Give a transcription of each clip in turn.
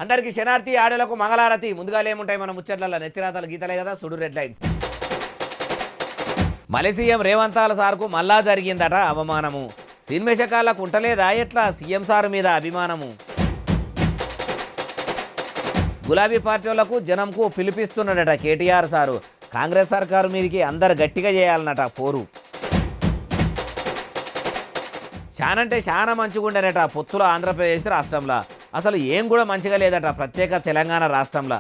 అందరికి శనార్థి ఆడలకు మంగళారతి. ముందుగా ఏముంటాయి మన ముచ్చట్ల నెత్తిరాతలు గీతలే కదా, సుడు రెడ్ లైన్స్. మలి సీఎం రేవంతాల సార్కు మళ్ళా జరిగిందట అవమానము. సినిమేషకాలకు ఉంటలేదా ఎట్లా సీఎం సార్ మీద అభిమానము. గులాబీ పార్టీ వాళ్లకు జనంకు పిలిపిస్తున్నాడట కేటీఆర్ సారు. కాంగ్రెస్ సర్కారు మీదకి అందరు గట్టిగా చేయాలన్నట పోరు. చానంటే చాలా మంచిగుండేనట పొత్తుల ఆంధ్రప్రదేశ్ రాష్ట్రంలో. అసలు ఏం కూడా మంచిగా లేదట ప్రత్యేక తెలంగాణ రాష్ట్రంలో.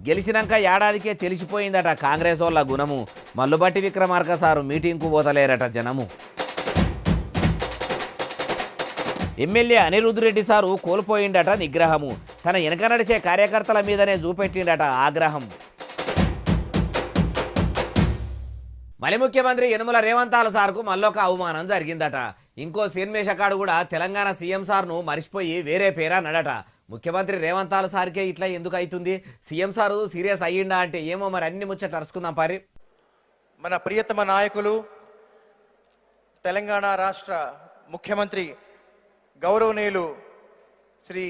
గెలిచినాక ఏడాదికే తెలిసిపోయిందట కాంగ్రెస్ వాళ్ళ గుణము. మల్లుబట్టి విక్రమార్క సారు మీటింగ్కు పోతలేరట జనము. ఎమ్మెల్యే అనిరుద్ధ్ రెడ్డి సారు కోల్పోయిందట నిగ్రహము. తన వెనక నడిచే కార్యకర్తల మీదనే చూపెట్టిండట ఆగ్రహం. మలి ముఖ్యమంత్రి యనుమల రేవంతాల సార్కు మళ్ళొక అవమానం జరిగిందట. ఇంకో సినిమేషకాడు కూడా తెలంగాణ సీఎం సార్ను మరిచిపోయి వేరే పేరా నడట. ముఖ్యమంత్రి రేవంతాల సార్కే ఇట్లా ఎందుకు అవుతుంది, సీఎం సారు సీరియస్ అయ్యిండా అంటే ఏమో మరి అన్ని ముచ్చట్లు అరుచుకుందాం పారి. మన ప్రియతమ నాయకులు తెలంగాణ రాష్ట్ర ముఖ్యమంత్రి గౌరవనీయులు శ్రీ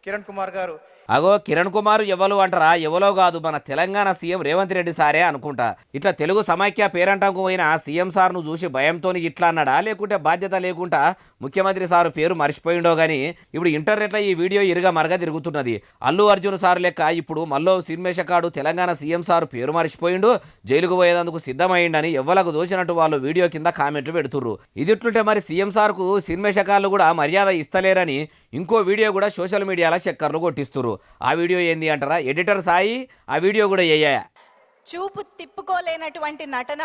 కిరణ్ కుమార్ గారు. అగో కిరణ్ కుమార్ ఎవరు అంటారా? ఎవరో కాదు, మన తెలంగాణ సీఎం రేవంత్ రెడ్డి సారే అనుకుంటా. ఇట్లా తెలుగు సమైక్య పేరంటంకు పోయిన సీఎం సార్ను చూసి భయంతో ఇట్లా అన్నాడా, లేకుంటే బాధ్యత లేకుండా ముఖ్యమంత్రి సారు పేరు మర్చిపోయిండో గానీ ఇప్పుడు ఇంటర్నెట్లో ఈ వీడియో ఇరుగా మరగా తిరుగుతున్నది. అల్లు అర్జున్ సారు లెక్క ఇప్పుడు మల్లో సినిమేషకాడు తెలంగాణ సీఎం సారు పేరు మర్చిపోయిండు, జైలుకు పోయేందుకు సిద్ధమైండని ఎవ్వలకు దోచినట్టు వాళ్ళు వీడియో కింద కామెంట్లు పెడుతుర్రు. ఇదిట్లుంటే మరి సీఎం సార్కు సినిమేషకాళ్ళు కూడా మర్యాద ఇస్తలేరని ఇంకో వీడియో కూడా సోషల్ మీడియాలో చక్కర్లు కొట్టిస్తుర్రు. ఆ వీడియో ఏంది అంటారా? ఎడిటర్ సాయి ఆ వీడియో కూడా చూపు తిప్పుకోలేనటువంటి నటన,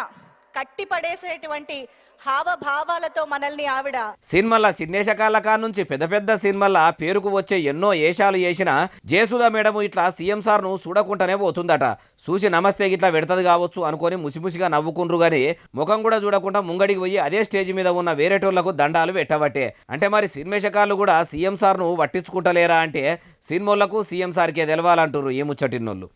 కట్టి పడేసేటువంటి హావభావాలతో మనల్ని ఆవిడ సినిమాల సిన్నేశకాల కా నుంచి పెద్ద పెద్ద సినిమాల పేరుకు వచ్చే ఎన్నో ఏషాలు చేసిన జయసుధా మేడం ఇట్లా సీఎం సార్ను చూడకుండానే పోతుందట. చూసి నమస్తే ఇట్లా పెడతది కావచ్చు అనుకొని ముసిముసిగా నవ్వుకుండ్రు గాని ముఖం కూడా చూడకుండా ముంగడికి పోయి అదే స్టేజ్ మీద ఉన్న వేరేటోళ్లకు దండాలు పెట్టబట్టే. అంటే మరి సినిమేషకాలు కూడా సీఎం సార్ను పట్టించుకుంటలేరా అంటే సినిమాలకు సీఎం సార్కే తెలవాలంటారు ఈ ముచ్చటిన్నోళ్ళు.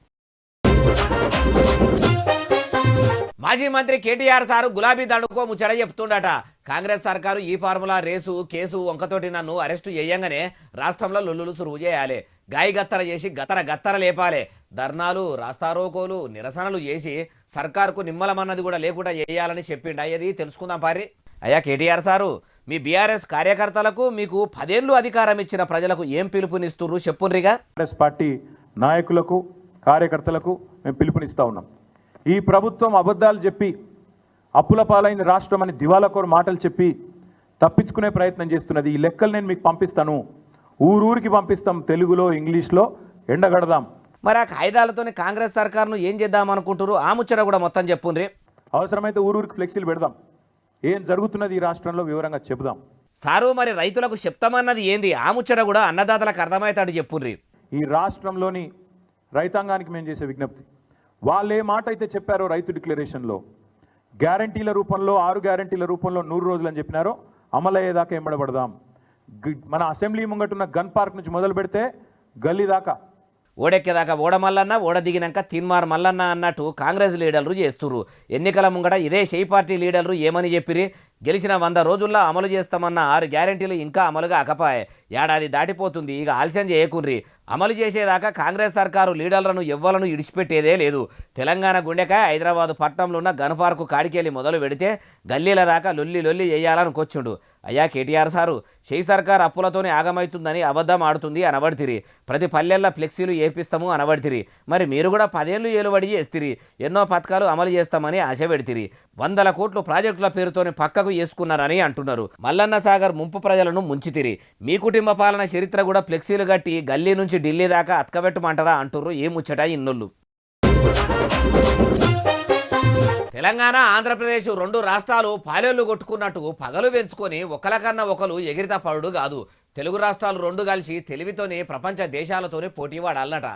మాజీ మంత్రి కేటీఆర్ సారు గులాబీ దండుకో ముచ్చట చెప్తుండట. కాంగ్రెస్ సర్కారు ఈ ఫార్ములా రేసు కేసు వంకతోటి నన్ను అరెస్టు చేయంగానే రాష్ట్రంలో లొల్లులు సురువు చేయాలి, గాయి గత్తర చేసి గత్తర లేపాలి, ధర్నాలు రాస్తారోకోలు నిరసనలు చేసి సర్కారుకు నిమ్మలమన్నది కూడా లేకుండా చేయాలని చెప్పిండు. అయ్యేది తెలుసుకుందాం పారి. అయ్యా కేటీఆర్ సారు, మీ బీఆర్ఎస్ కార్యకర్తలకు మీకు 10 ఏళ్ళు అధికారం ఇచ్చిన ప్రజలకు ఏం పిలుపునిస్తుర్రు చెప్పుండ్రిగా. కాంగ్రెస్ పార్టీ నాయకులకు కార్యకర్తలకు మేము పిలుపునిస్తూ ఉన్నాం. ఈ ప్రభుత్వం అబద్ధాలు చెప్పి అప్పుల పాలైన రాష్ట్రం అని దివాలాకోరు మాటలు చెప్పి తప్పించుకునే ప్రయత్నం చేస్తున్నది. ఈ లెక్కలు నేను మీకు పంపిస్తాను, ఊరూరికి పంపిస్తాం, తెలుగులో ఇంగ్లీష్లో ఎండగడదాం. మరి ఆ కాయిదాలతోనే కాంగ్రెస్ సర్కారును ఏం చేద్దాం అనుకుంటారు? ఆ ముచ్చట కూడా మొత్తం చెప్పుండ్రి. అవసరమైతే ఊరూరికి ఫ్లెక్సీలు పెడదాం, ఏం జరుగుతున్నది ఈ రాష్ట్రంలో వివరంగా చెబుదాం. సారు మరి రైతులకు చెప్తామన్నది ఏంది? ఆ ముచ్చట కూడా అన్నదాతలకు అర్థమవుతాడు చెప్పుండ్రి. ఈ రాష్ట్రంలోని రైతాంగానికి మేము చేసే విజ్ఞప్తి, వాళ్ళు ఏ మాట అయితే చెప్పారో రైతు డిక్లరేషన్లో గ్యారంటీల రూపంలో 6 గ్యారంటీల రూపంలో 100 రోజులు అని చెప్పినారో అమలయ్యేదాకా ఎంబడబడదాం. మన అసెంబ్లీ ముంగటున్న గన్ పార్క్ నుంచి మొదలు పెడితే గల్లీ దాకా, ఓడెక్కేదాకా ఓడ మల్లన్న, ఓడ దిగినాక తిన్మార్ మల్లన్న అన్నట్టు కాంగ్రెస్ లీడర్లు చేస్తుర్రు. ఎన్నికల ముంగట ఇదే షెయి పార్టీ లీడర్లు ఏమని చెప్పిరి? గెలిచిన 100 రోజుల్లో అమలు చేస్తామన్న 6 గ్యారెంటీలు ఇంకా అమలుగా అకపాయే. ఏడాది దాటిపోతుంది, ఇక ఆలస్యం చేయకుండ్రి. అమలు చేసేదాకా కాంగ్రెస్ సర్కారు లీడర్లను ఎవ్వలను ఇడిచిపెట్టేదే లేదు. తెలంగాణ గుండెకాయ హైదరాబాద్ పట్టణంలో ఉన్న గన్ పార్కు కాడికెళ్ళి మొదలు పెడితే గల్లీల దాకా లొల్లి చేయాలనుకొచ్చుండు. అయ్యా కేటీఆర్ సారు, షెయి సర్కార్ అప్పులతోనే ఆగమవుతుందని అబద్ధం ఆడుతుంది అనబడితిరి. ప్రతి పల్లెల్లో ఫ్లెక్సీలు ఏపిస్తాము అనబడితిరి. మరి మీరు కూడా 10 ఏళ్ళు ఏలుబడి చేస్తిరి, ఎన్నో పథకాలు అమలు చేస్తామని ఆశ పెడితిరి. 100 కోట్లు ప్రాజెక్టుల పేరుతోని పక్కకు చేసుకున్నారని అంటున్నారు. మల్లన్న సాగర్ ముంపు ప్రజలను ముంచితిరి. మీ కుటుంబ పాలన చరిత్ర కూడా ఫ్లెక్సీలు కట్టి గల్లీ నుంచి ఢిల్లీ దాకా అతకబెట్టమంటారా అంటుర్రు. ఏ ముచ్చట ఇన్నోళ్ళు. తెలంగాణ ఆంధ్రప్రదేశ్ 2 రాష్ట్రాలు పాలేళ్లు కొట్టుకున్నట్టు పగలు పెంచుకొని ఒకరికన్నా ఒకరు ఎగిరిత పడుడు కాదు. తెలుగు రాష్ట్రాలు 2 కలిసి తెలివితోనే ప్రపంచ దేశాలతోనే పోటీ పడాలన్నట.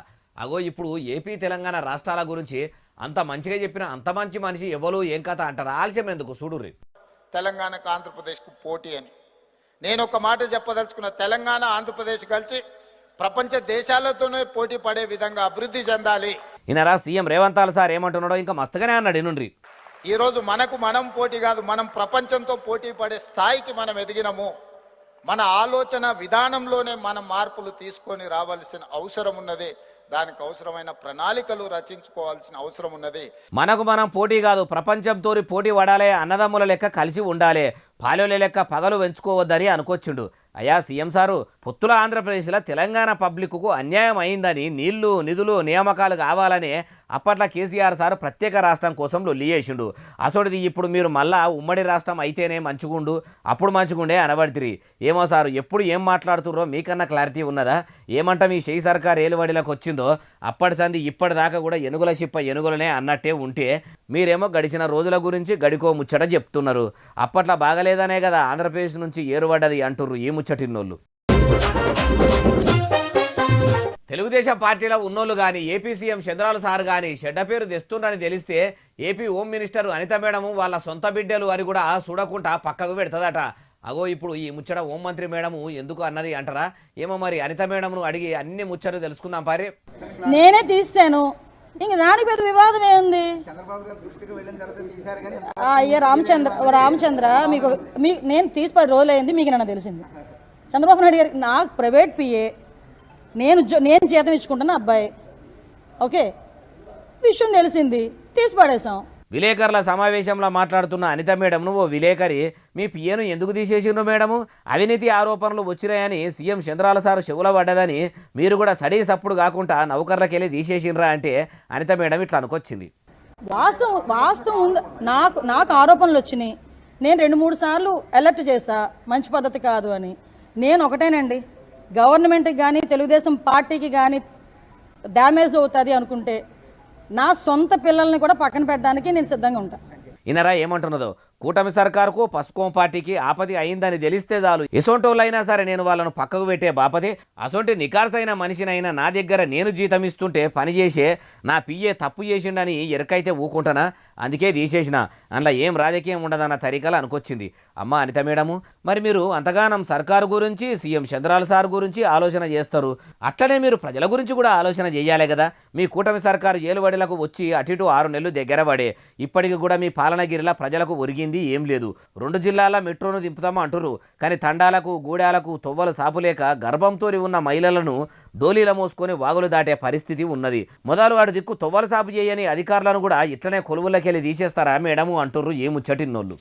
అగో ఇప్పుడు ఏపీ తెలంగాణ రాష్ట్రాల గురించి అంత మంచిగా చెప్పిన అంత మంచి మనిషి ఎవరు ఏం కథ అంటారు? ఆలస్యం ఎందుకు చూడుర్రి. తెలంగాణకు ఆంధ్రప్రదేశ్కు పోటీ అని నేను ఒక మాట చెప్పదలుచుకున్న, తెలంగాణ ఆంధ్రప్రదేశ్ కలిసి ప్రపంచ దేశాలతోనే పోటీ పడే విధంగా అభివృద్ధి చెందాలి. ఈయనరా సీఎం రేవంతాల సార్ ఏమంటున్నాడో ఇంకా మస్తుగానే అన్నాడు. ఇనుండ్రి. ఈరోజు మనం పోటీ కాదు, మనం ప్రపంచంతో పోటీ పడే స్థాయికి మనం ఎదిగినాము. మన ఆలోచన విధానంలోనే మనం మార్పులు తీసుకొని రావాల్సిన అవసరం ఉన్నది. దానికి అవసరమైన ప్రణాళికలు రచించుకోవాల్సిన అవసరం ఉన్నది. మనకు మనం పోటీ కాదు, ప్రపంచంతో పోటీ పడాలి, అన్నదమ్ముల లెక్క కలిసి ఉండాలి, పాలెల లెక్క పగలు పెంచుకోవద్దని అనుకొచ్చిండు. అయ్యా సీఎం సారు, పొత్తుల ఆంధ్రప్రదేశ్లో తెలంగాణ పబ్లిక్కు అన్యాయం అయిందని, నీళ్లు నిధులు నియామకాలు కావాలని అప్పట్లో కేసీఆర్ సార్ ప్రత్యేక రాష్ట్రం కోసం లొల్లి చేసిండు. అసోడిది ఇప్పుడు మీరు మళ్ళా ఉమ్మడి రాష్ట్రం అయితేనే మంచిగుండు, అప్పుడు మంచిగుండే అనబడితిరి. ఏమో సారు, ఎప్పుడు ఏం మాట్లాడుతుర్రో మీకన్నా క్లారిటీ ఉన్నదా? ఏమంట మీ షెయి సర్కార్ ఏలుబడిలోకి వచ్చిందో అప్పటి సంది ఇప్పటిదాకా కూడా ఎనుగుల చిప్ప ఎనుగులనే అన్నట్టే ఉంటే మీరేమో గడిచిన రోజుల గురించి గడికో ముచ్చట చెప్తున్నారు. అప్పట్లో బాగలేదనే కదా ఆంధ్రప్రదేశ్ నుంచి ఏరుపడ్డది అంటుర్రు ఈ ముచ్చటిన్నోళ్ళు. తెలుగుదేశం పార్టీలో ఉన్నోళ్ళు కానీ ఏపీ సీఎం చంద్రాల సార్ కానీ చెడ్డ పేరు తెస్తుండని తెలిస్తే AP home minister Anitha madam వాళ్ళ సొంత బిడ్డలు అని కూడా చూడకుండా పక్కకు పెడతదట. అగో ఇప్పుడు ఈ ముచ్చట హోంమంత్రి మేడము ఎందుకు అన్నది అంటారా? ఏమో మరి అనిత మేడంను అడిగి అన్ని ముచ్చట్లు తెలుసుకుందాం పారి. నేనే తీసాను, ఇంక దానికి పెద్ద వివాదం ఏముంది? అయ్యా రామచంద్ర మీకు నేను తీసి 10 రోజులు అయింది, మీకు నన్ను తెలిసింది. చంద్రబాబు నాయుడు గారికి నాకు ప్రైవేట్ పిఏ, నేను జీతం ఇచ్చుకుంటున్న అబ్బాయి, ఓకే, విషయం తెలిసింది, తీసి పడేసాం. విలేకరుల సమావేశంలో మాట్లాడుతున్న అనిత మేడంను ఓ విలేకరి, మీ పిఏను ఎందుకు తీసేసిండ్రు మేడము, అవినీతి ఆరోపణలు వచ్చినాయని సీఎం చంద్రాల సార్ చెవుల పడ్డదని మీరు కూడా సడీ సప్పుడు కాకుండా నౌకర్లకెళ్ళి తీసేసిండ్రా అంటే అనిత మేడం ఇట్లా అనుకొచ్చింది. వాస్తవం ఉంది, నాకు ఆరోపణలు వచ్చినాయి. నేను 2-3 సార్లు అలర్ట్ చేశా, మంచి పద్ధతి కాదు అని. నేను ఒకటేనండి, గవర్నమెంట్కి కానీ తెలుగుదేశం పార్టీకి కానీ డ్యామేజ్ అవుతుంది అనుకుంటే నా సొంత పిల్లల్ని కూడా పక్కన పెట్టడానికి నేను సిద్ధంగా ఉంటాను. ఇనరా ఏమంటున్నదో, కూటమి సర్కారుకు పసుకోం పార్టీకి ఆపది అయిందని తెలిస్తే చాలు ఎసొంటోళ్ళైనా సరే నేను వాళ్ళను పక్కకు పెట్టే బాపదే. అసొంటి నికార్సైన మనిషినైనా నా దగ్గర నేను జీతం ఇస్తుంటే పనిచేసే నా పిఏ తప్పు చేసిండని ఎరకైతే ఊకుంటానా? అందుకే తీసేసిన, అందులో ఏం రాజకీయం ఉండదన్న తరీకలు అనుకొచ్చింది. అమ్మ అనిత మేడము, మరి మీరు అంతగానం సర్కారు గురించి సీఎం చంద్రాల సార్ గురించి ఆలోచన చేస్తారు, అట్లనే మీరు ప్రజల గురించి కూడా ఆలోచన చేయాలి కదా. మీ కూటమి సర్కారు ఏలుబడిలకు వచ్చి అటు 6 నెలలు దగ్గర పడే ఇప్పటికి కూడా మీ పాలనగిరిలా ప్రజలకు ఒరిగింది ఏం లేదు. 2 జిల్లాల మెట్రోను దింపుతామా అంటురు, కానీ తండాలకు గూడాలకు తొవ్వలు సాపులేక గర్భంతో ఉన్న మహిళలను డోలీల మోసుకొని వాగులు దాటే పరిస్థితి ఉన్నది. మొదలు వాడి దిక్కు తొవ్వలు సాపు చేయని అధికారులను కూడా ఇట్లనే కొలువులకెళ్ళి తీసేస్తారా మేడము అంటుర్రు ఏ ముచ్చటిన్నోళ్ళు.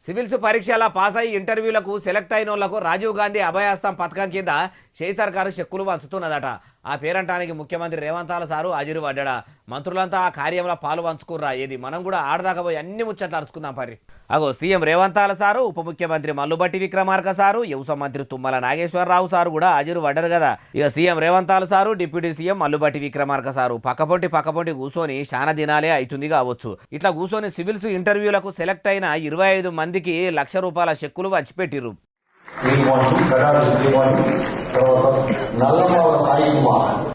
సివిల్స్ పరీక్షల పాస్ అయ్యి ఇంటర్వ్యూలకు సెలెక్ట్ అయిన వాళ్లకు రాజీవ్ గాంధీ అభయాస్తం పథకం కింద షెయి సర్కారు చెక్కులు పంచుతున్నదట. ఆ పేరంటానికి ముఖ్యమంత్రి రేవంత్ సారు హాజరు పడ్డా. మంత్రులంతా ఆ కార్యంలో పాలు పంచుకుర్రా. ఏది మనం కూడా ఆడదాకా పోయి అన్ని ముచ్చట్లు అరుచుకుందాం పరి. అగో సీఎం రేవంత్ సారు, ఉప ముఖ్యమంత్రి మల్లుబట్టి విక్రమార్క సారు, వ్యవసాయ మంత్రి తుమ్మల నాగేశ్వరరావు సారు కూడా హాజరు పడ్డారు కదా. ఇక CM Revanth sir, deputy CM Mallu Bhatti Vikramarka sir పక్కపొంటి కూర్చొని చాలా దినాలే అవుతుంది కావచ్చు. ఇట్లా కూర్చొని సివిల్స్ ఇంటర్వ్యూలకు సెలెక్ట్ అయిన 25 మందికి ₹1,00,000 చెక్కులు పంచిపెట్టిర్రు.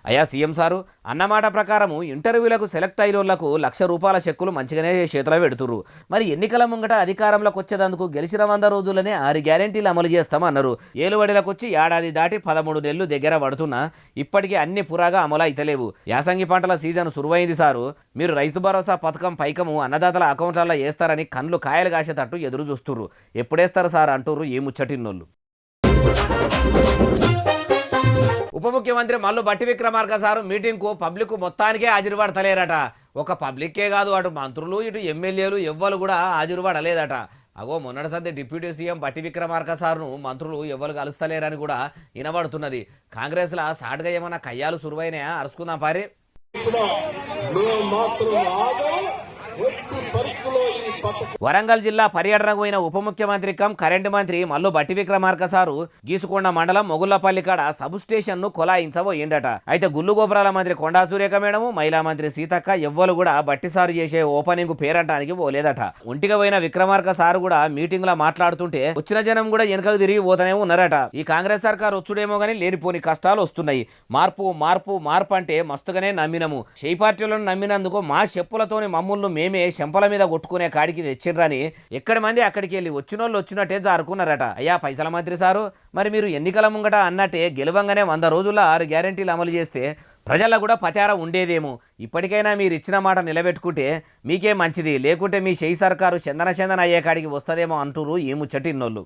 అయ్యా సీఎం సారు, అన్నమాట ప్రకారము ఇంటర్వ్యూలకు సెలెక్ట్ అయిన వాళ్లకు ₹1,00,000 చెక్కులు మంచిగానే చేతిలో పెడుతురు. మరి ఎన్నికల ముంగట అధికారంలోకి వచ్చేందుకు గెలిచిన 100 రోజులనే 6 గ్యారెంటీలు అమలు చేస్తామన్నారు. ఏలుబడిలకు వచ్చి ఏడాది దాటి 13 నెలలు దగ్గర పడుతున్నా ఇప్పటికీ అన్ని పురాగా అమలు అయితలేవు. యాసంగి పంటల సీజన్ సురువైంది సారు. మీరు రైతు భరోసా పథకం పైకము అన్నదాతల అకౌంట్లలో వేస్తారని కళ్ళు కాయలు కాసేటట్టు ఎదురు చూస్తుర్రు. ఎప్పుడేస్తారు సార్ అంటుర్రు ఏ ముచ్చటిన్నోళ్ళు. ఉప ముఖ్యమంత్రి మల్లు బట్టి విక్రమార్క సారు మీటింగ్కు పబ్లిక్ మొత్తానికే హాజరు పడతలేరట. ఒక పబ్లిక్కే కాదు, అటు మంత్రులు ఇటు ఎమ్మెల్యేలు ఎవ్వరు కూడా హాజరు పడలేదట. అగో మొన్నటి సద్ది డిప్యూటీ సీఎం బట్టి విక్రమార్క సార్ను మంత్రులు ఎవ్వరు కలుస్తలేరని కూడా వినబడుతున్నది. కాంగ్రెస్లో సాటుగా ఏమన్నా కయ్యాలు సురువైనాయా అరుచుకుందాం పారి. వరంగల్ జిల్లా పర్యటనకు పోయిన ఉప ముఖ్యమంత్రి కరెంటు మంత్రి మల్లు బట్టి విక్రమార్క సారు గీసుకొండ మండలం మొగుళ్లపల్లి కాడ సబ్ స్టేషన్ ను కొలాయించబోయిండట. అయితే గుల్లు గోపురాల మంత్రి కొండా సురేఖ మేడము, మహిళా మంత్రి సీతక్క ఎవ్వరు కూడా బట్టి సారు చేసే ఓపెనింగ్ పేరంటానికి పోలేదట. ఒంటిగా పోయిన విక్రమార్క సారు కూడా మీటింగ్ లో మాట్లాడుతుంటే వచ్చిన జనం కూడా వెనకకు తిరిగి పోతూనే ఉన్నారట. ఈ కాంగ్రెస్ సర్కారు వచ్చుడేమో గానీ లేనిపోని కష్టాలు వస్తున్నాయి. మార్పు అంటే మస్తుగానే నమ్మినము. షెయి పార్టీలను నమ్మినందుకు మా చెప్పులతోని మమ్ములను మేమే చెంపల మీద కొట్టుకునే కాడికి తెచ్చిండ్రని ఎక్కడి మంది అక్కడికి వెళ్ళి వచ్చినోళ్ళు వచ్చినట్టే జారుకున్నారట. అయ్యా పైసల మంత్రి సారు, మరి మీరు ఎన్నికల ముంగట అన్నట్టే గెలవంగానే 100 రోజుల్లో 6 గ్యారెంటీలు అమలు చేస్తే ప్రజల్లో కూడా పతార ఉండేదేమో. ఇప్పటికైనా మీరు ఇచ్చిన మాట నిలబెట్టుకుంటే మీకే మంచిది, లేకుంటే మీ షెయి సర్కారు చందన అయ్యే కాడికి వస్తుందేమో అంటురు ఈ ముచ్చటిన్నోళ్ళు.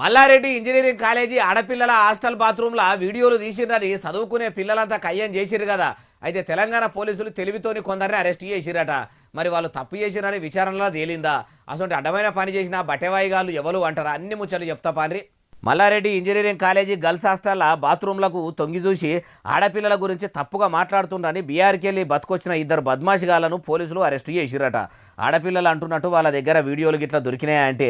మల్లారెడ్డి ఇంజనీరింగ్ కాలేజీ ఆడపిల్లల హాస్టల్ బాత్రూంలో వీడియోలు తీసిరని చదువుకునే పిల్లలంతా కయ్యం చేసిరు కదా. అయితే తెలంగాణ పోలీసులు తెలివితోని కొందరిని అరెస్ట్ చేసిరట. మరి వాళ్ళు తప్పు చేసిరని విచారణలో తేలిందా? అసలు అడ్డమైన పని చేసిన బట్టెవాయిగాళ్ళు ఎవరు అంటారా? అన్ని ముచ్చట్లు చెప్తా పాన్రి. Malla Reddy engineering college girls hostel బాత్రూంలకు తొంగి చూసి ఆడపిల్లల గురించి తప్పుగా మాట్లాడుతుండని బీఆర్కి వెళ్ళి బతుకొచ్చిన 2 బద్మాషిగాళ్లను పోలీసులు అరెస్టు చేసిరట. ఆడపిల్లలు అంటున్నట్టు వాళ్ళ దగ్గర వీడియోలు గిట్లా దొరికినాయంటే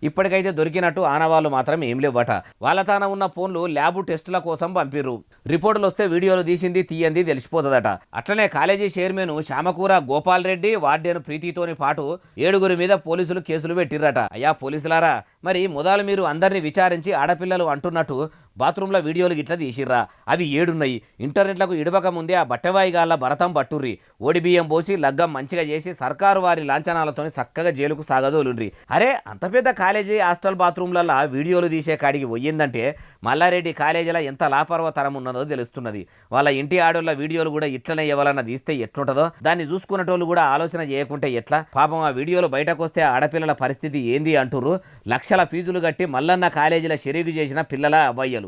ఇప్పటికైతే దొరికినట్టు ఆనవాళ్ళు మాత్రం ఏం లేవట. వాళ్ళ తాన ఉన్న ఫోన్లు ల్యాబ్ టెస్టుల కోసం పంపిర్రు. రిపోర్టులు వస్తే వీడియోలు తీసింది తీయంది తెలిసిపోతుందట. అట్లనే college chairman Shyamakura Gopal Reddy, warden ప్రీతితోని పాటు 7 మీద పోలీసులు కేసులు పెట్టిర్రట. అయ్యా పోలీసులారా, మరి మొదలు మీరు అందరినీ విచారించి ఆడపిల్లలు అంటున్నట్టు బాత్రూంలో వీడియోలు గిట్లా తీసిర్రా? అవి 7 ఉన్నాయి. ఇంటర్నెట్లకు ఇడవక ముందే ఆ బట్టెవాయిగాళ్ళ భరతం పట్టుర్రి. ఓడి బియ్యం పోసి లగ్గం మంచిగా చేసి సర్కారు వారి లాంఛనాలతో చక్కగా జైలుకు సాగదోలుండ్రి. అరే అంత పెద్ద కాలేజీ హాస్టల్ బాత్రూంలలో వీడియోలు తీసే కాడికి పోయిందంటే మల్లారెడ్డి కాలేజీలో ఎంత లాపర్వతరం ఉన్నదో తెలుస్తున్నది. వాళ్ళ ఇంటి ఆడోళ్ళ వీడియోలు కూడా ఇట్లనే ఎవరన్నా తీస్తే ఎట్లుంటుందో దాన్ని చూసుకునేటోళ్ళు కూడా ఆలోచన చేయకుంటే ఎట్లా? పాపం ఆ వీడియోలు బయటకు వస్తే ఆడపిల్లల పరిస్థితి ఏంది అంటుర్రు. లక్షల ఫీజులు కట్టి మల్లన్న కాలేజీల షరీకు చేసిన పిల్లల అవ్వయ్యలు.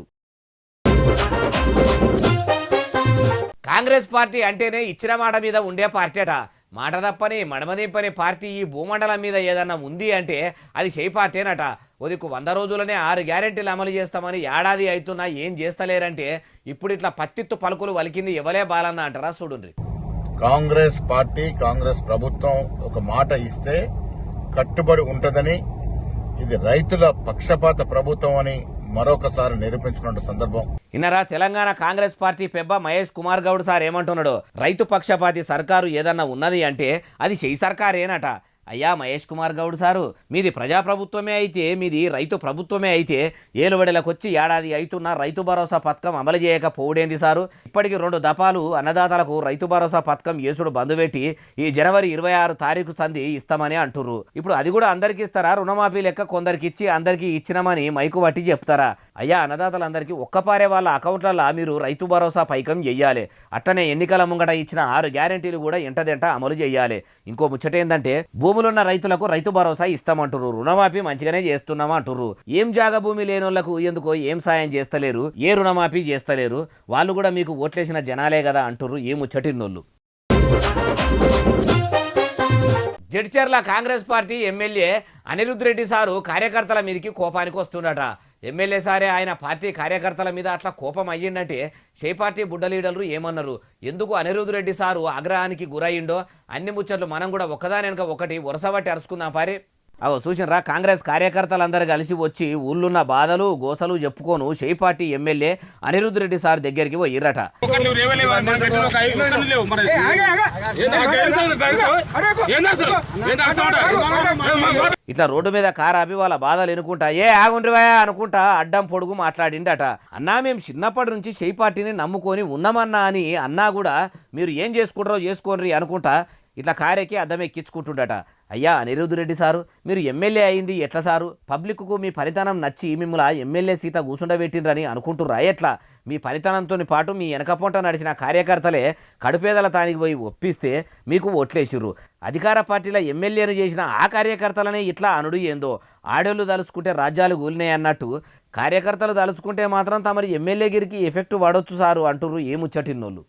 కాంగ్రెస్ పార్టీ అంటేనే ఇచ్చిన మాట మీద ఉండే పార్టీ అట. మాట తప్పని మడమదింపని పార్టీ ఈ భూమండలం మీద ఏదన్నా ఉంది అంటే అది షెయి పార్టీనట. ఉదికు 100 రోజులనే 6 గ్యారెంటీలు అమలు చేస్తామని ఏడాది అవుతున్నా ఏం చేస్తలేరంటే ఇప్పుడు ఇట్లా పత్తిత్తు పలుకులు వలికింది ఎవలే బాలన్న అంటారా? చూడండి. కాంగ్రెస్ పార్టీ, కాంగ్రెస్ ప్రభుత్వం ఒక మాట ఇస్తే కట్టుబడి ఉంటదని, ఇది రైతుల పక్షపాత ప్రభుత్వం అని మరొకసారి నిరూపించుకున్న సందర్భం. ఇన్నరా తెలంగాణ కాంగ్రెస్ పార్టీ పెబ్బ మహేష్ కుమార్ గౌడ్ సార్ ఏమంటున్నాడు? రైతు పక్షపాతి సర్కారు ఏదన్నా ఉన్నది అంటే అది షెయి సర్కారేనట. అయ్యా మహేష్ కుమార్ గౌడ్ సారు, మీది ప్రజాప్రభుత్వమే అయితే, మీది రైతు ప్రభుత్వమే అయితే ఏలుబడిలకొచ్చి ఏడాది అవుతున్న రైతు భరోసా పథకం అమలు చేయకపోవడేంది సారు? ఇప్పటికి 2 దఫాలు అన్నదాతలకు రైతు భరోసా పథకం యేసుడు బంధు పెట్టి ఈ జనవరి 26 తారీఖు సంధి ఇస్తామని అంటుర్రు. ఇప్పుడు అది కూడా అందరికి ఇస్తారా? రుణమాఫీ లెక్క కొందరికి ఇచ్చి అందరికీ ఇచ్చినామని మైకు పట్టి చెప్తారా? అయ్యా అన్నదాతలందరికీ ఒక్కపారే వాళ్ళ అకౌంట్లలో మీరు రైతు భరోసా పైకం చెయ్యాలి. అట్టనే ఎన్నికల ముంగట ఇచ్చిన 6 గ్యారెంటీలు కూడా ఎంటదెంట అమలు చేయాలి. ఇంకో ముచ్చట ఏంటంటే భూములున్న రైతులకు రైతు భరోసా ఇస్తామంటుర్రు, రుణమాఫీ మంచిగానే చేస్తున్నామా అంటుర్రు. ఏం జాగ భూమి లేనోళ్లకు ఎందుకో ఏం సాయం చేస్తలేరు, ఏ రుణమాఫీ చేస్తలేరు? వాళ్ళు కూడా మీకు ఓట్లేసిన జనాలే కదా అంటుర్రు ఏ ముచ్చటిన్నోళ్ళు. Jadcherla Congress party MLA Anirudh Reddy sir కార్యకర్తల మీదకి కోపానికి వస్తుండట. ఎమ్మెల్యే సారే ఆయన పార్టీ కార్యకర్తల మీద అట్లా కోపం అయ్యిందంటే షెయి పార్టీ బుడ్డ లీడర్లు ఏమన్నారు? ఎందుకు అనిరుద్ రెడ్డి సారు ఆగ్రహానికి గురయ్యిండో అన్ని ముచ్చట్లు మనం కూడా ఒకదాని వెనక ఒకటి వరుసబట్టి అరుచుకుందాం పారి. చూసినరా, కాంగ్రెస్ కార్యకర్తలందరూ కలిసి వచ్చి ఊళ్ళున్న బాధలు గోసలు చెప్పుకోను షెయి party MLA Anirudh Reddy sir దగ్గరికి పోయిర్రట. ఇట్లా రోడ్డు మీద కారు ఆపి వాళ్ళ బాధలు ఎనుకుంటా ఆగుండ్రివా అనుకుంటా అడ్డం పొడుగు మాట్లాడిండట. అన్నా మేము చిన్నప్పటి నుంచి షెయి పార్టీని నమ్ముకొని ఉన్నామన్నా అని అన్నా కూడా మీరు ఏం చేసుకుంటారో చేసుకోండి అనుకుంటా ఇట్లా కారెక్కి అద్దం ఎక్కించుకుంటుండట. అయ్యా అనిరుద్ రెడ్డి సారు, మీరు ఎమ్మెల్యే అయింది ఎట్లా సారు? పబ్లిక్కు మీ పనితనం నచ్చి మిమ్మల్ని ఎమ్మెల్యే సీత కూసుండబెట్టిండ్రని అనుకుంటుర్రా ఎట్లా? మీ పనితనంతో పాటు మీ వెనకపోంట నడిచిన కార్యకర్తలే కడుపేదల తానికి పోయి ఒప్పిస్తే మీకు ఓట్లేసిర్రు. అధికార పార్టీలో ఎమ్మెల్యేను చేసిన ఆ కార్యకర్తలనే ఇట్లా అనుడు ఏందో? ఆడోళ్ళు తలుచుకుంటే రాజ్యాలు కూలినాయి అన్నట్టు కార్యకర్తలు తలుచుకుంటే మాత్రం తమరి ఎమ్మెల్యే గిరికి ఎఫెక్ట్ వాడొచ్చు సారు అంటుర్రు ఏ ముచ్చటిన్నోళ్ళు.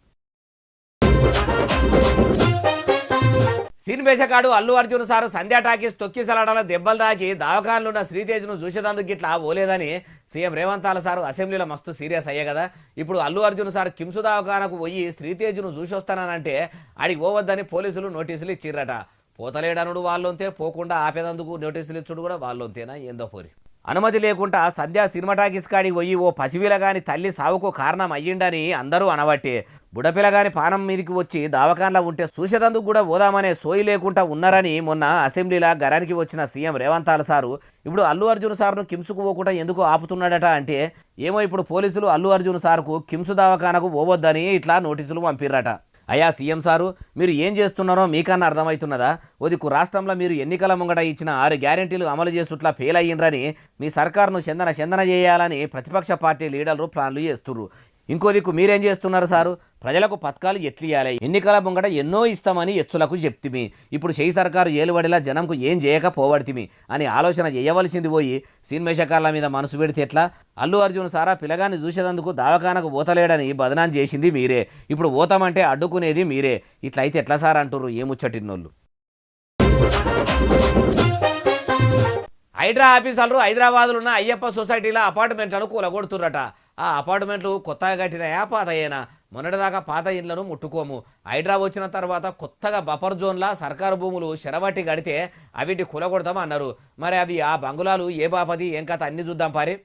సీన్ బేషకాడు అల్లు అర్జున్ సారు సంధ్యా టాకీస్ తొక్కిసలాడాల దెబ్బలు దాకి దావకాన్లున్న శ్రీతేజ్ను చూసేదందుకు ఇట్లా పోలేదని సీఎం రేవంత్ సారు అసెంబ్లీలో మస్తు సీరియస్ అయ్యే కదా. ఇప్పుడు అల్లు అర్జున్ సార్ కిమ్సు దవాఖానకు పోయి శ్రీతేజ్ను చూసొస్తానంటే ఆడికి పోవద్దని పోలీసులు నోటీసులు ఇచ్చిర్రట. పోతలేడనుడు వాళ్ళొంతే, పోకుండా ఆపేదందుకు నోటీసులు ఇచ్చుడు కూడా వాళ్ళొంతేనా ఏందో పోరి. అనుమతి లేకుండా సంధ్యా సినిమా టాకీస్ కాడికి పోయి ఓ పసిపిల్లగాని తల్లి సావుకు కారణం అయ్యిండని అందరూ అనబట్టే బుడపిల్లగాని పానం మీదికి వచ్చి దావకాన్లో ఉంటే చూసేదందుకు కూడా పోదామనే సోయి లేకుండా ఉన్నారని మొన్న అసెంబ్లీలో గరానికి వచ్చిన సీఎం రేవంత్ సారు ఇప్పుడు అల్లు అర్జున్ సార్ను కిమ్సుకు పోకుండా ఎందుకు ఆపుతున్నాడట అంటే ఏమో ఇప్పుడు పోలీసులు అల్లు అర్జున్ సార్కు కిమ్సు దావకానకు పోవద్దని ఇట్లా నోటీసులు పంపిర్రట. అయ్యా సీఎం సారు, మీరు ఏం చేస్తున్నారో మీకన్నా అర్థమవుతున్నదా? ఒదికు రాష్ట్రంలో మీరు ఎన్నికల ముంగట ఇచ్చిన 6 గ్యారెంటీలు అమలు చేసుట్లా ఫెయిల్ అయ్యిండ్రని మీ సర్కారును చందన చేయాలని ప్రతిపక్ష పార్టీ లీడర్లు ప్లాన్లు చేస్తున్నారు. ఇంకో దిక్కు మీరేం చేస్తున్నారు సారు? ప్రజలకు పథకాలు ఎట్లియాలి, ఎన్నికల ముంగట ఎన్నో ఇస్తామని ఎత్తులకు చెప్తిమి, ఇప్పుడు చేయి సర్కారు ఏలుబడిలా జనంకు ఏం చేయకపోవడితిమి అని ఆలోచన చేయవలసింది పోయి సినిమేషకాల మీద మనసు పెడితే ఎట్లా? అల్లు అర్జున్ సారా పిల్లగాన్ని చూసేందుకు దావకానకు పోతలేడని బదనాం చేసింది మీరే, ఇప్పుడు పోతామంటే అడ్డుకునేది మీరే. ఇట్లయితే ఎట్లా సార్ అంటుర్రు ఏముచ్చటిన్నోళ్ళు. హైడ్రా ఆఫీసర్లు హైదరాబాద్లో ఉన్న అయ్యప్ప సొసైటీలో అపార్ట్మెంట్లను కూలగొడుతుర్రట. ఆ అపార్ట్మెంట్లు కొత్తగా కట్టినయా పాతయేనా? మొన్నటిదాకా పాత ఇండ్లను ముట్టుకోము. హైడ్రా వచ్చిన తర్వాత కొత్తగా బఫర్ జోన్లా సర్కారు భూములు శరబట్టి కడితే అవిటి కూలగొడతాం అన్నారు. మరి అవి ఆ బంగుళాలు ఏ బాపది ఏం కథ అన్ని చూద్దాం పారి.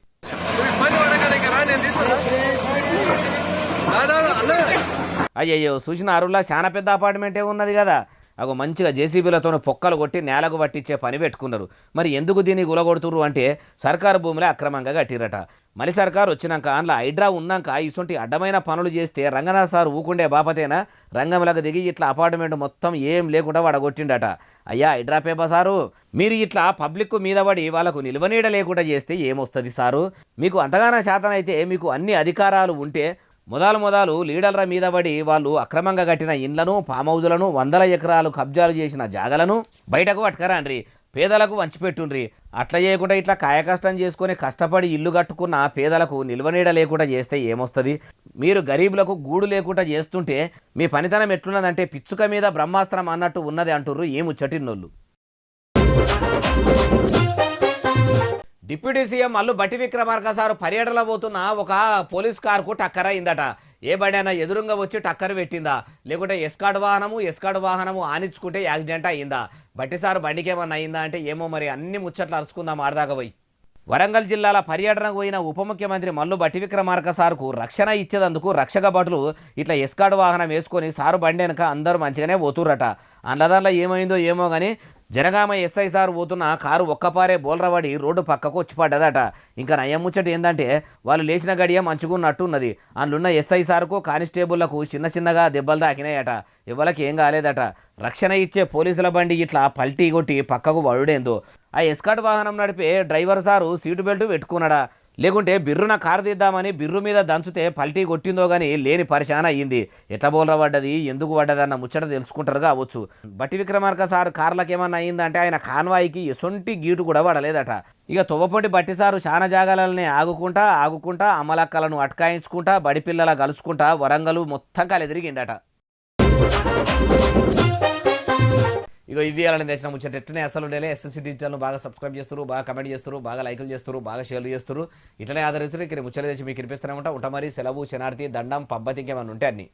అయ్యయ్యో, చూసిన అరువులా చాలా పెద్ద అపార్ట్మెంటే ఉన్నది కదా. అగో మంచిగా జేసీబీలతో పొక్కలు కొట్టి నేలకు పట్టించే పని పెట్టుకున్నారు. మరి ఎందుకు దీన్ని గులగొడుతురు అంటే సర్కారు భూములే అక్రమంగా కట్టిరట. మళ్ళీ సర్కారు వచ్చినాక అందులో హైడ్రా ఉన్నాక ఇటువంటి అడ్డమైన పనులు చేస్తే రంగనాథ్ సార్ ఊకుండే బాపతేనా? రంగంలోకి దిగి ఇట్లా అపార్ట్మెంట్ మొత్తం ఏం లేకుండా వడగొట్టిండట. అయ్యా హైడ్రా పేపర్ సారు, మీరు ఇట్లా పబ్లిక్ మీద పడి వాళ్ళకు నిల్వనీడ లేకుండా చేస్తే ఏమొస్తుంది సారు? మీకు అంతగానో శాతనైతే మీకు అన్ని అధికారాలు ఉంటే మొదలు లీడర్ల మీద పడి వాళ్ళు అక్రమంగా కట్టిన ఇండ్లను, ఫామ్ హౌజులను, 100 ఎకరాలు కబ్జాలు చేసిన జాగలను బయటకు పట్టుకరాండ్రి, పేదలకు వంచిపెట్టుండ్రి. అట్లా చేయకుండా ఇట్లా కాయకష్టం చేసుకొని కష్టపడి ఇల్లు కట్టుకున్న పేదలకు నిల్వనీడ లేకుండా చేస్తే ఏమొస్తుంది? మీరు గరీబులకు గూడు లేకుండా చేస్తుంటే మీ పనితనం ఎట్లున్నదంటే పిచ్చుక మీద బ్రహ్మాస్త్రం అన్నట్టు ఉన్నది అంటుర్రు ఏముచ్చటిన్నోళ్ళు. డిప్యూటీ సీఎం అల్లు బట్టి విక్రమార్క సారు పర్యటనలో పోతున్న ఒక పోలీస్ కారుకు టక్కర్ అయిందట. ఏ బడైనా ఎదురుగా వచ్చి టక్కర్ పెట్టిందా, లేకుంటే ఎస్కాడ్ వాహనము ఆనించుకుంటే యాక్సిడెంట్ అయిందా? బట్టి సారు బండికి ఏమన్నా అయిందా అంటే ఏమో మరి. అన్ని ముచ్చట్లు అరుచుకుందాం ఆడదాకా పోయి. వరంగల్ జిల్లాల పర్యటనకు పోయిన ఉప ముఖ్యమంత్రి మల్లు బట్టి విక్రమార్క సార్కు రక్షణ ఇచ్చేందుకు రక్షక భటులు ఇట్లా ఎస్కాడ్ వాహనం వేసుకొని సారు బండి వెనక అందరూ మంచిగానే పోతుర్రట. దాంట్లో ఏమైందో ఏమో కానీ జనగామ ఎస్ఐ సార్ పోతున్న కారు ఒక్కపారే బోల్రవాడి రోడ్డు పక్కకు వచ్చి పడ్డదట. ఇంకా నయం ముచ్చట ఏంటంటే వాళ్ళు లేచిన గడియ మంచుకున్నట్టున్నది. అందులో ఎస్ఐ సార్కు కానిస్టేబుళ్లకు చిన్నగా దెబ్బలు తాకినాయట. ఎవరికి ఏం కాలేదట. రక్షణ ఇచ్చే పోలీసుల బండి ఇట్లా పల్టీ కొట్టి పక్కకు వడుడేందో. ఆ ఎస్కాట్ వాహనం నడిపే డ్రైవర్ సారు సీటు బెల్ట్ పెట్టుకున్నాడా, లేకుంటే బిర్రున కారు తీద్దామని బిర్రు మీద దంచితే పల్టీ కొట్టిందో కానీ లేని పరిశాన అయ్యింది. ఎట్లా బోల్ర పడ్డది, ఎందుకు పడ్డదన్న ముచ్చట తెలుసుకుంటారు కావచ్చు. బట్టి విక్రమార్క సార్ కార్లకు ఏమన్నా అయిందంటే ఆయన కాన్వాయికి ఎసొంటి గీటు కూడా పడలేదట. ఇక తొవ్వపొంటి బట్టి సారు చాలా జాగాలనే ఆగుకుంటా అమలక్కలను అటకాయించుకుంటా బడిపిల్లల కలుసుకుంటా వరంగల్ మొత్తం కలిదిరిగిండట. ఇగో ఇవి అలానే తెచ్చిన ముచ్చట ఎట్లనే అసలు ఉండేలే. ఎస్ఎస్సీ డిజిటల్ను బాగా సబ్స్క్రైబ్ చేస్తారు, బాగా కమెంట్ చేస్తారు, బాగా లైకులు చేస్తారు, బాగా షేర్లు చేస్తారు. ఇట్లనే ఆదరిస్తారు. ఇక్కడ ముచ్చట తెచ్చి మీకు వినిపిస్తూనే ఉంటా. మరి సెలవు, శనార్థి, దండం, పబ్బతి ఇంకేమన్నా ఉంటే అన్ని.